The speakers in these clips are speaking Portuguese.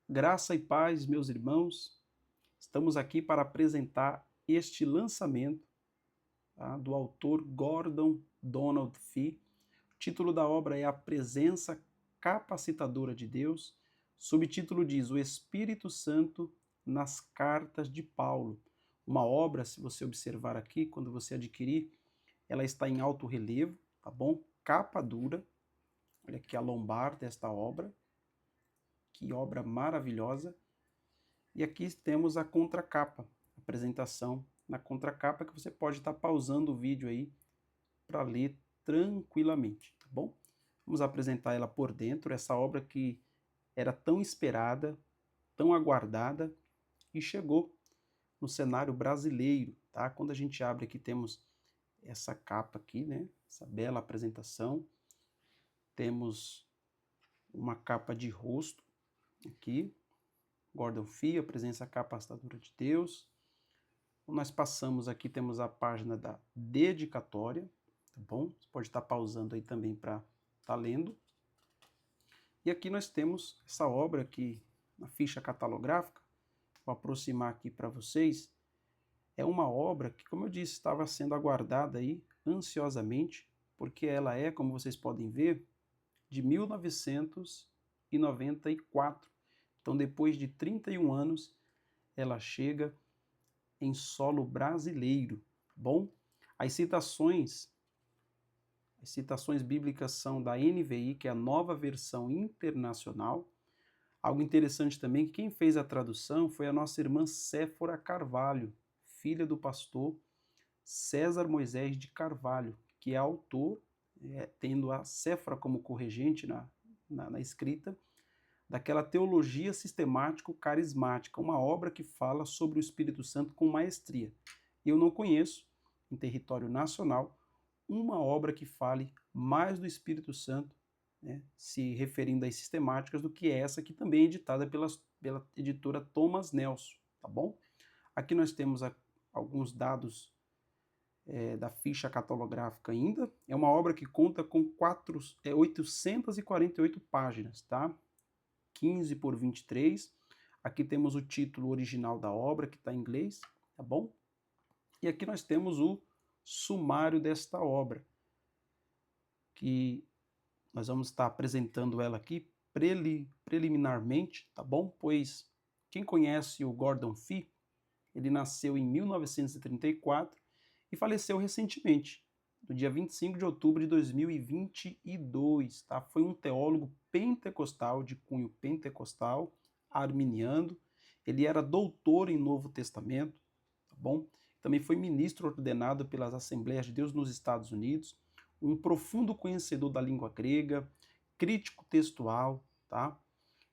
Graça e paz, meus irmãos. Estamos aqui para apresentar este lançamento, tá, do autor Gordon Donald Fee. O título da obra é A Presença Capacitadora de Deus. O subtítulo diz O Espírito Santo nas Cartas de Paulo. Uma obra, se você observar aqui, quando você adquirir, ela está em alto relevo, tá bom? Capa dura. Olha aqui a lombar desta obra. Que obra maravilhosa. E aqui temos a contracapa, apresentação na contracapa, que você pode estar pausando o vídeo aí para ler tranquilamente, tá bom? Vamos apresentar ela por dentro, essa obra que era tão esperada, tão aguardada e chegou no cenário brasileiro, tá? Quando a gente abre aqui, temos essa capa aqui, né? Essa bela apresentação. Temos uma capa de rosto aqui, Gordon Fee, a presença capacitadora de Deus. Nós passamos aqui, temos a página da dedicatória, tá bom? Você pode estar pausando aí também para estar lendo. E aqui nós temos essa obra aqui na ficha catalográfica. Vou aproximar aqui para vocês. É uma obra que, como eu disse, estava sendo aguardada aí ansiosamente, porque ela é, como vocês podem ver, de 1994. Então, depois de 31 anos, ela chega em solo brasileiro, tá bom? As citações bíblicas são da NVI, que é a Nova Versão Internacional. Algo interessante também que quem fez a tradução foi a nossa irmã Séfora Carvalho, filha do pastor César Moisés de Carvalho, que é autor, tendo a Séfora como corregente na escrita, daquela teologia sistemático-carismática, uma obra que fala sobre o Espírito Santo com maestria. Eu não conheço, em território nacional, uma obra que fale mais do Espírito Santo, né, se referindo às sistemáticas, do que essa, que também é editada pela editora Thomas Nelson, tá bom? Aqui nós temos alguns dados da ficha catalográfica ainda. É uma obra que conta com 848 páginas, tá? 15 por 23. Aqui temos o título original da obra, que está em inglês, tá bom? E aqui nós temos o sumário desta obra, que nós vamos estar apresentando ela aqui preliminarmente, tá bom? Pois quem conhece o Gordon Fee, ele nasceu em 1934 e faleceu recentemente, no dia 25 de outubro de 2022, tá? Foi um teólogo pentecostal, de cunho pentecostal, arminiano. Ele era doutor em Novo Testamento, tá bom? Também foi ministro ordenado pelas Assembleias de Deus nos Estados Unidos, um profundo conhecedor da língua grega, crítico textual, tá?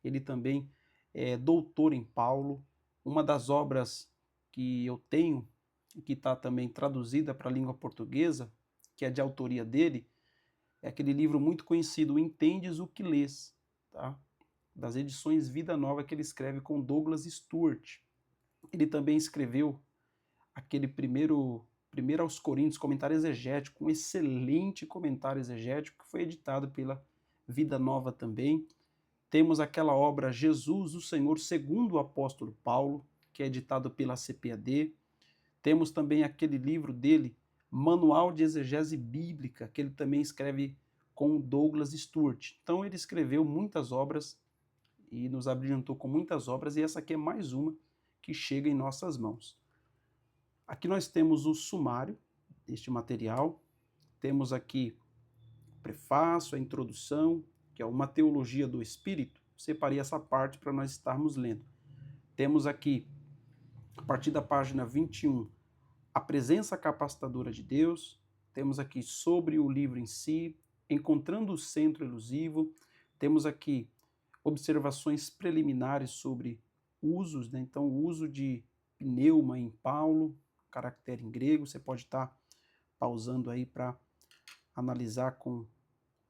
Ele também é doutor em Paulo. Uma das obras que eu tenho, e que está também traduzida para a língua portuguesa, que é de autoria dele, é aquele livro muito conhecido, Entendes o que Lês, tá? Das edições Vida Nova, que ele escreve com Douglas Stuart. Ele também escreveu aquele primeiro aos Coríntios, comentário exegético, um excelente comentário exegético, que foi editado pela Vida Nova também. Temos aquela obra Jesus, o Senhor, segundo o apóstolo Paulo, que é editado pela CPAD. Temos também aquele livro dele, Manual de Exegese Bíblica, que ele também escreve com Douglas Stuart. Então ele escreveu muitas obras e nos abrilhantou com muitas obras, e essa aqui é mais uma que chega em nossas mãos. Aqui nós temos o sumário deste material, temos aqui o prefácio, a introdução, que é uma teologia do Espírito. Separei essa parte para nós estarmos lendo. Temos aqui, a partir da página 21, a presença capacitadora de Deus. Temos aqui sobre o livro em si, encontrando o centro elusivo. Temos aqui observações preliminares sobre usos, né? Então o uso de pneuma em Paulo, caractere em grego. Você pode estar pausando aí para analisar com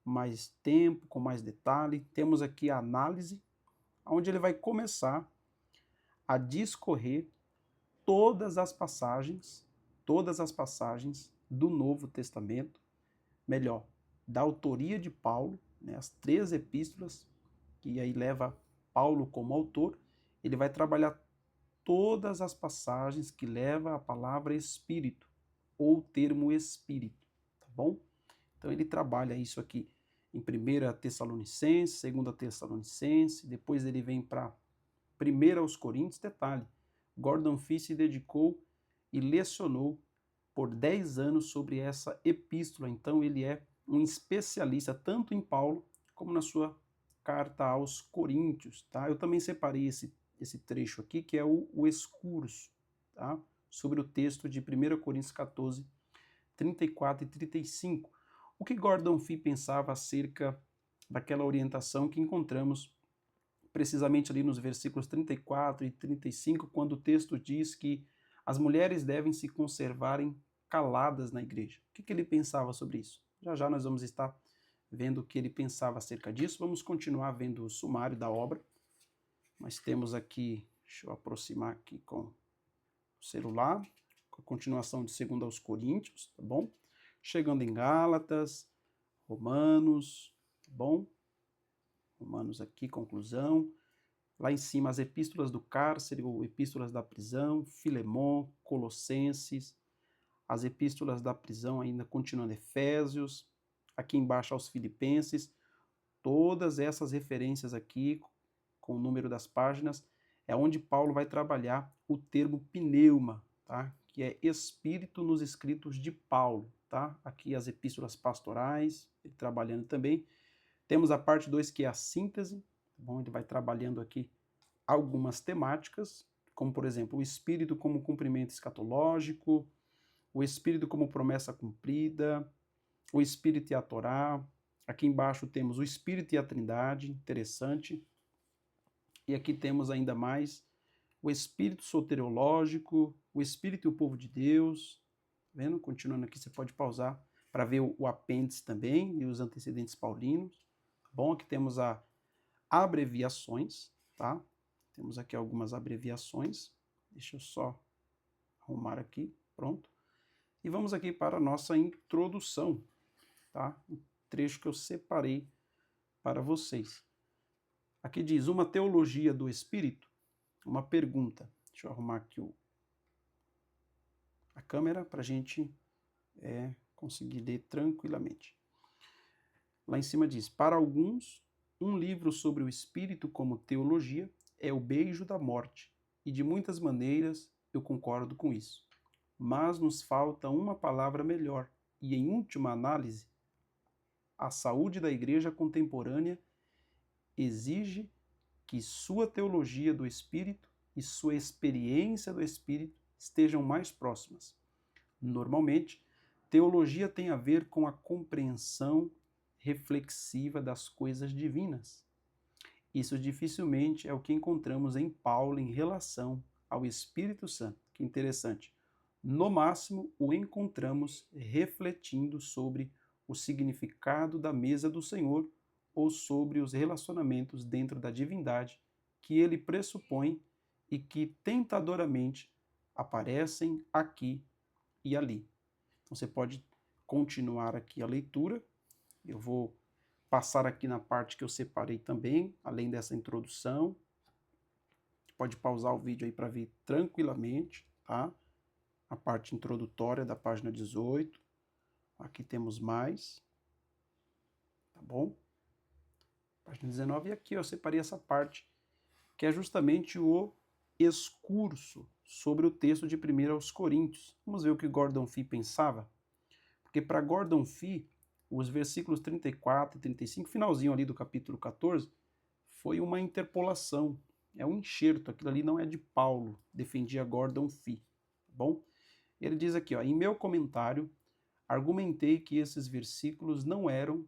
mais tempo, com mais detalhe. Temos aqui a análise, onde ele vai começar a discorrer todas as passagens do Novo Testamento, melhor, da autoria de Paulo, né, as 3 epístolas, que aí leva Paulo como autor, ele vai trabalhar todas as passagens que levam a palavra espírito, ou termo espírito, tá bom? Então ele trabalha isso aqui em 1 Tessalonicenses, 2 Tessalonicenses, depois ele vem para 1 aos Coríntios. Detalhe, Gordon Fee se dedicou e lecionou por 10 anos sobre essa epístola, então ele é um especialista tanto em Paulo como na sua carta aos Coríntios, tá? Eu também separei esse trecho aqui, que é o excurso, tá? Sobre o texto de 1 Coríntios 14, 34 e 35. O que Gordon Fee pensava acerca daquela orientação que encontramos precisamente ali nos versículos 34 e 35, quando o texto diz que as mulheres devem se conservarem caladas na igreja. O que ele pensava sobre isso? Já já nós vamos estar vendo o que ele pensava acerca disso. Vamos continuar vendo o sumário da obra. Nós temos aqui, deixa eu aproximar aqui com o celular, com a continuação de 2 aos Coríntios, tá bom? Chegando em Gálatas, Romanos, tá bom? Romanos aqui, conclusão. Lá em cima, as epístolas do cárcere, ou epístolas da prisão, Filemon, Colossenses, as epístolas da prisão ainda continuando Efésios, aqui embaixo aos Filipenses, todas essas referências aqui, com o número das páginas, é onde Paulo vai trabalhar o termo pneuma, tá? Que é espírito nos escritos de Paulo, tá? Aqui as epístolas pastorais, ele trabalhando também. Temos a parte 2, que é a síntese, tá bom? Ele vai trabalhando aqui algumas temáticas, como por exemplo, o espírito como cumprimento escatológico, o espírito como promessa cumprida, o espírito e a Torá. Aqui embaixo temos o espírito e a Trindade, interessante. E aqui temos ainda mais o espírito soteriológico, o espírito e o povo de Deus. Tá vendo? Continuando aqui, você pode pausar para ver o apêndice também e os antecedentes paulinos. Tá bom? Aqui temos as abreviações, tá? Temos aqui algumas abreviações. Deixa eu só arrumar aqui, pronto. E vamos aqui para a nossa introdução, tá? Um trecho que eu separei para vocês. Aqui diz, uma teologia do Espírito, uma pergunta. Deixa eu arrumar aqui a câmera para a gente conseguir ler tranquilamente. Lá em cima diz, para alguns, um livro sobre o Espírito como teologia é o beijo da morte, e de muitas maneiras eu concordo com isso. Mas nos falta uma palavra melhor, e em última análise, a saúde da igreja contemporânea exige que sua teologia do Espírito e sua experiência do Espírito estejam mais próximas. Normalmente, teologia tem a ver com a compreensão reflexiva das coisas divinas. Isso dificilmente é o que encontramos em Paulo em relação ao Espírito Santo. Que interessante. No máximo, o encontramos refletindo sobre o significado da mesa do Senhor ou sobre os relacionamentos dentro da divindade que ele pressupõe e que tentadoramente aparecem aqui e ali. Então você pode continuar aqui a leitura. Eu vou passar aqui na parte que eu separei também, além dessa introdução. Pode pausar o vídeo aí para ver tranquilamente, tá? A parte introdutória da página 18. Aqui temos mais, tá bom? Página 19, e aqui eu separei essa parte, que é justamente o excurso sobre o texto de 1 aos Coríntios. Vamos ver o que Gordon Fee pensava? Porque para Gordon Fee, os versículos 34 e 35, finalzinho ali do capítulo 14, foi uma interpolação, é um enxerto, aquilo ali não é de Paulo, defendia Gordon Fee, tá bom? Ele diz aqui, ó, em meu comentário, argumentei que esses versículos não eram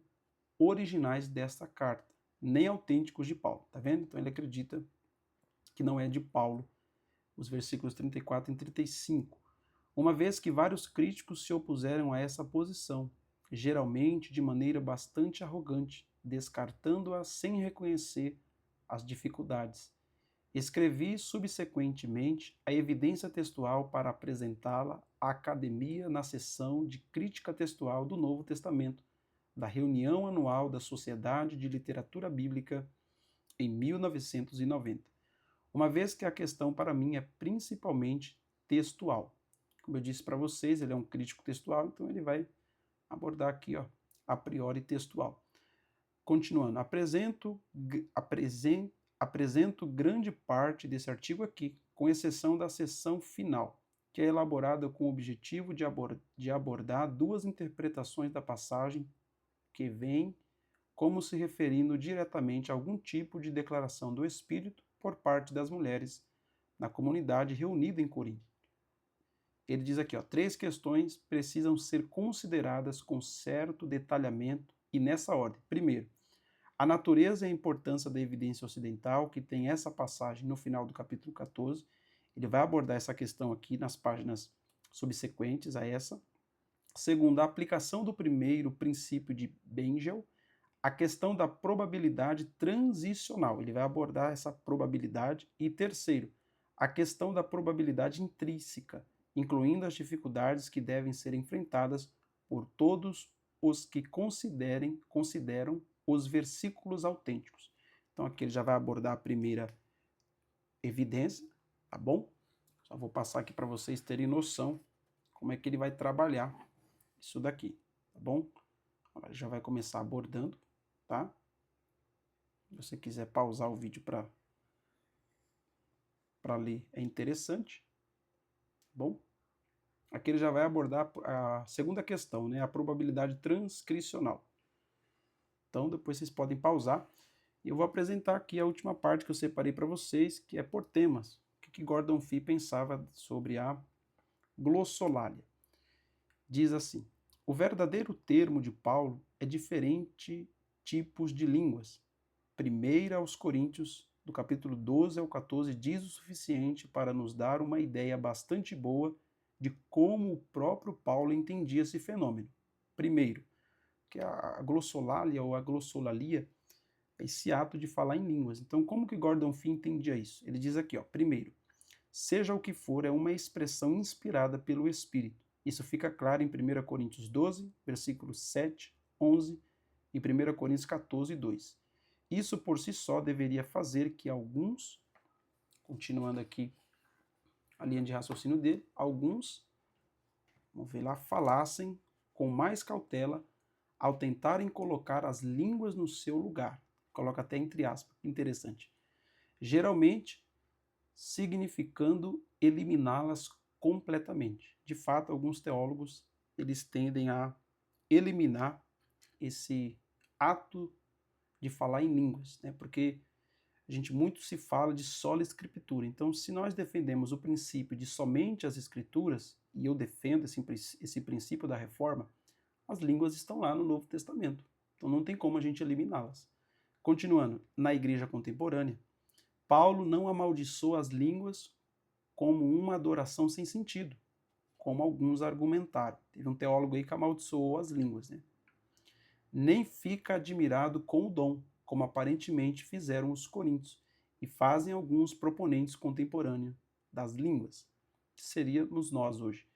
originais desta carta, nem autênticos de Paulo, tá vendo? Então ele acredita que não é de Paulo, os versículos 34 e 35, uma vez que vários críticos se opuseram a essa posição, geralmente de maneira bastante arrogante, descartando-a sem reconhecer as dificuldades. Escrevi subsequentemente a evidência textual para apresentá-la à Academia na sessão de crítica textual do Novo Testamento, da reunião anual da Sociedade de Literatura Bíblica em 1990, uma vez que a questão para mim é principalmente textual. Como eu disse para vocês, ele é um crítico textual, então ele vai abordar aqui, ó, a priori textual. Continuando, apresento grande parte desse artigo aqui, com exceção da seção final, que é elaborada com o objetivo de abordar duas interpretações da passagem que vêm como se referindo diretamente a algum tipo de declaração do Espírito por parte das mulheres na comunidade reunida em Corinto. Ele diz aqui, ó, 3 questões precisam ser consideradas com certo detalhamento e nessa ordem. Primeiro, a natureza e a importância da evidência ocidental, que tem essa passagem no final do capítulo 14. Ele vai abordar essa questão aqui nas páginas subsequentes a essa. Segundo, a aplicação do primeiro princípio de Bengel, a questão da probabilidade transicional. Ele vai abordar essa probabilidade. E terceiro, a questão da probabilidade intrínseca, incluindo as dificuldades que devem ser enfrentadas por todos os que consideram os versículos autênticos. Então aqui ele já vai abordar a primeira evidência, tá bom? Só vou passar aqui para vocês terem noção como é que ele vai trabalhar isso daqui, tá bom? Agora ele já vai começar abordando, tá? Se você quiser pausar o vídeo para ler, é interessante, tá bom? Aqui ele já vai abordar a segunda questão, né? A probabilidade transcricional. Então, depois vocês podem pausar. E eu vou apresentar aqui a última parte que eu separei para vocês, que é por temas. O que Gordon Fee pensava sobre a glossolalia. Diz assim, o verdadeiro termo de Paulo é diferente tipos de línguas. 1 aos Coríntios, do capítulo 12 ao 14, diz o suficiente para nos dar uma ideia bastante boa de como o próprio Paulo entendia esse fenômeno. Primeiro, que a glossolalia ou a glossolalia é esse ato de falar em línguas. Então, como que Gordon Fee entendia isso? Ele diz aqui, ó, primeiro, seja o que for, é uma expressão inspirada pelo Espírito. Isso fica claro em 1 Coríntios 12, versículos 7, 11 e 1 Coríntios 14, 2. Isso por si só deveria fazer que alguns, continuando aqui a linha de raciocínio dele, alguns, vamos ver lá, falassem com mais cautela ao tentarem colocar as línguas no seu lugar. Coloca até entre aspas, interessante. Geralmente, significando eliminá-las completamente. De fato, alguns teólogos, eles tendem a eliminar esse ato de falar em línguas, né? Porque a gente muito se fala de sola escritura. Então, se nós defendemos o princípio de somente as escrituras, e eu defendo esse princípio da reforma, as línguas estão lá no Novo Testamento. Então não tem como a gente eliminá-las. Continuando, na igreja contemporânea, Paulo não amaldiçoa as línguas como uma adoração sem sentido, como alguns argumentaram. Teve um teólogo aí que amaldiçoou as línguas, né? Nem fica admirado com o dom, como aparentemente fizeram os coríntios, e fazem alguns proponentes contemporâneos das línguas, que seríamos nós hoje.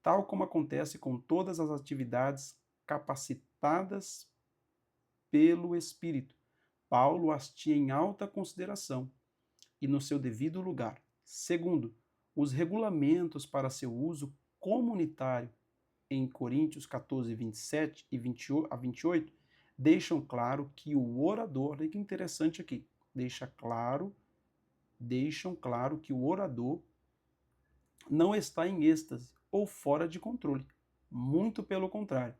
Tal como acontece com todas as atividades capacitadas pelo Espírito, Paulo as tinha em alta consideração e no seu devido lugar. Segundo, os regulamentos para seu uso comunitário em Coríntios 14, 27 e 28 deixam claro que o orador, olha que interessante aqui, deixam claro que o orador não está em êxtase ou fora de controle. Muito pelo contrário,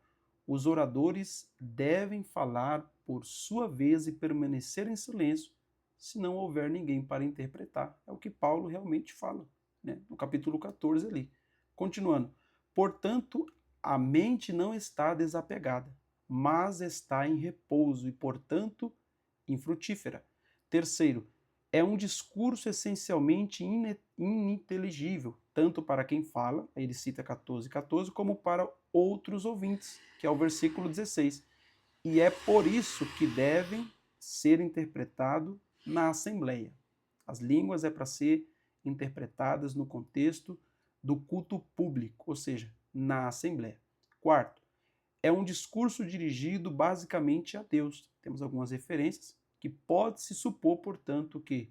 os oradores devem falar por sua vez e permanecer em silêncio se não houver ninguém para interpretar. É o que Paulo realmente fala, né? No capítulo 14 ali. Continuando. Portanto, a mente não está desapegada, mas está em repouso e, portanto, infrutífera. Terceiro, é um discurso essencialmente ininteligível, tanto para quem fala, aí ele cita 14, como para outros ouvintes, que é o versículo 16. E é por isso que devem ser interpretados na Assembleia. As línguas é para ser interpretadas no contexto do culto público, ou seja, na Assembleia. Quarto, é um discurso dirigido basicamente a Deus. Temos algumas referências. que pode-se supor, portanto, que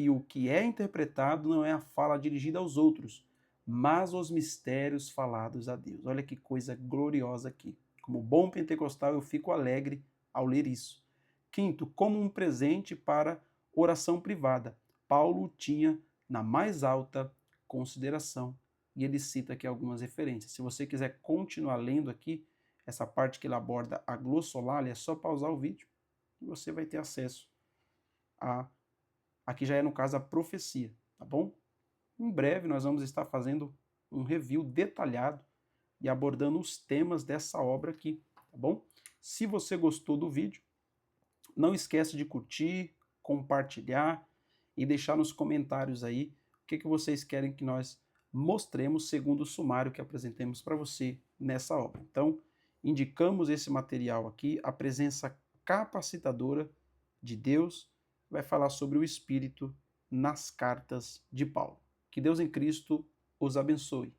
o que é interpretado não é a fala dirigida aos outros, mas os mistérios falados a Deus. Olha que coisa gloriosa aqui. Como bom pentecostal, eu fico alegre ao ler isso. Quinto, como um presente para oração privada. Paulo tinha na mais alta consideração. E ele cita aqui algumas referências. Se você quiser continuar lendo aqui, essa parte que ele aborda a glossolalia, é só pausar o vídeo e você vai ter acesso a... Aqui já é, no caso, a profecia, tá bom? Em breve nós vamos estar fazendo um review detalhado e abordando os temas dessa obra aqui, tá bom? Se você gostou do vídeo, não esquece de curtir, compartilhar e deixar nos comentários aí o que vocês querem que nós mostremos segundo o sumário que apresentemos para você nessa obra. Então, indicamos esse material aqui, a presença capacitadora de Deus, vai falar sobre o Espírito nas cartas de Paulo. Que Deus em Cristo os abençoe.